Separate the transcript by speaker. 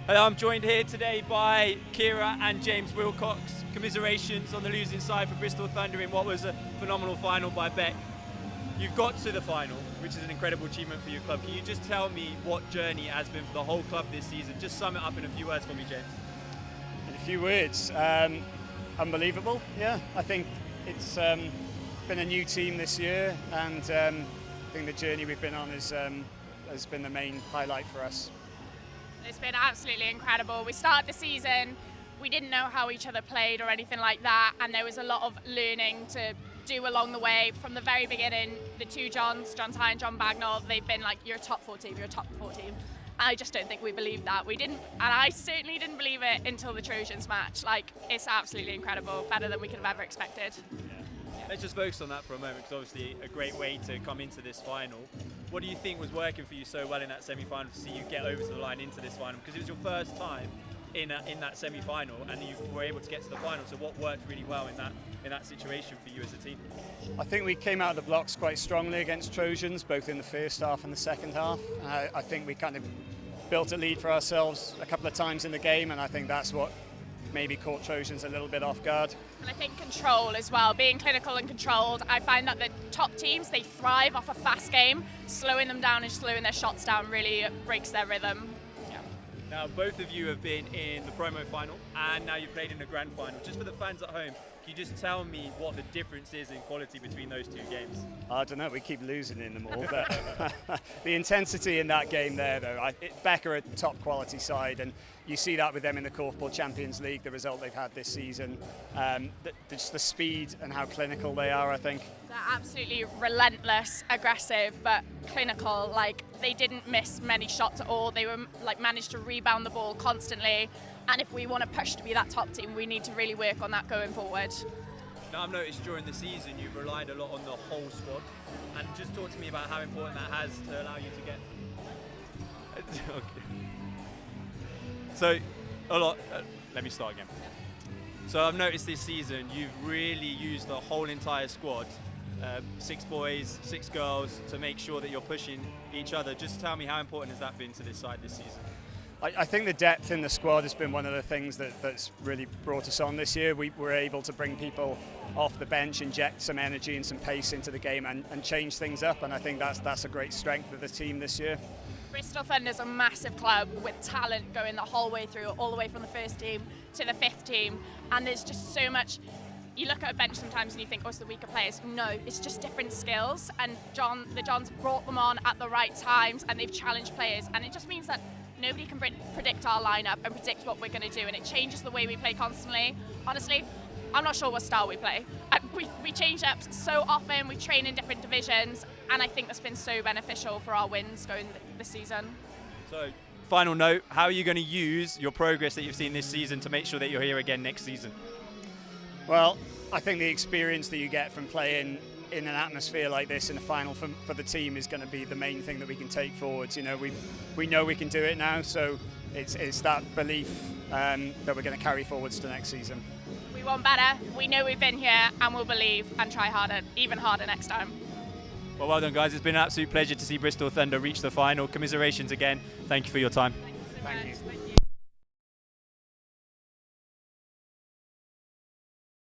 Speaker 1: I'm joined here today by Kira and James Wilcox. Commiserations on the losing side for Bristol Thunder in what was a phenomenal final by Beck. You've got to the final, which is an incredible achievement for your club. Can you just tell me what journey it has been for the whole club this season? Just sum it up in a few words for me, James.
Speaker 2: In a few words, unbelievable. Yeah, I think it's been a new team this year, and I think the journey we've been on has been the main highlight for us.
Speaker 3: It's been absolutely incredible. We started the season, we didn't know how each other played or anything like that, and there was a lot of learning to do along the way. From the very beginning, the two Johns, John Ty and John Bagnall, they've been like, you're a top 4 team, you're a top 4 team. I just don't think we believed that. We didn't, and I certainly didn't believe it until the Trojans match. Like, it's absolutely incredible, better than we could have ever expected.
Speaker 1: Let's just focus on that for a moment, because obviously a great way to come into this final. What do you think was working for you so well in that semi-final to see you get over to the line into this final? Because it was your first time in that semi-final, and you were able to get to the final. So what worked really well in that situation for you as a team?
Speaker 2: I think we came out of the blocks quite strongly against Trojans, both in the first half and the second half. I think we kind of built a lead for ourselves a couple of times in the game, and I think that's what maybe caught Trojans a little bit off guard.
Speaker 3: And I think control as well, being clinical and controlled. I find that the top teams, they thrive off a fast game. Slowing them down and slowing their shots down really breaks their rhythm. Yeah.
Speaker 1: Now, both of you have been in the promo final, and now you've played in the grand final. Just for the fans at home, can you just tell me what the difference is in quality between those two games?
Speaker 2: I don't know, we keep losing in them all, but the intensity in that game there, though, Beck are a top quality side, and you see that with them in the Korfball Champions League, the result they've had this season. Just the speed and how clinical they are, I think.
Speaker 3: They're absolutely relentless, aggressive, but clinical. Like, they didn't miss many shots at all. They were like managed to rebound the ball constantly. And if we want to push to be that top team, we need to really work on that going forward.
Speaker 1: Now, I've noticed during the season you've relied a lot on the whole squad, and just talk to me about how important that has to allow you to get. Okay. So, let me start again. So I've noticed this season you've really used the whole entire squad, 6 boys, 6 girls, to make sure that you're pushing each other. Just tell me, how important has that been to this side this season?
Speaker 2: I think the depth in the squad has been one of the things that's really brought us on this year. We were able to bring people off the bench, inject some energy and some pace into the game, and change things up, and I think that's a great strength of the team this year.
Speaker 3: Bristol Thunder is a massive club with talent going the whole way through, all the way from the first team to the 5th team, and there's just so much. You look at a bench sometimes and you think, oh, it's the weaker players. No, it's just different skills, and the Johns brought them on at the right times, and they've challenged players, and it just means that nobody can predict our lineup and predict what we're going to do, and it changes the way we play constantly. Honestly, I'm not sure what style we play. We change up so often, we train in different divisions, and I think that's been so beneficial for our wins going this season.
Speaker 1: So, final note, how are you going to use your progress that you've seen this season to make sure that you're here again next season?
Speaker 2: Well, I think the experience that you get from playing in an atmosphere like this in a final for the team is going to be the main thing that we can take forwards. You know, we know we can do it now, so it's that belief that we're going to carry forwards to next season.
Speaker 3: We want better. We know we've been here, and we'll believe and try harder, even harder next time.
Speaker 1: Well done, guys. It's been an absolute pleasure to see Bristol Thunder reach the final. Commiserations again. Thank you for your time.
Speaker 3: Thank you so much. Thank you.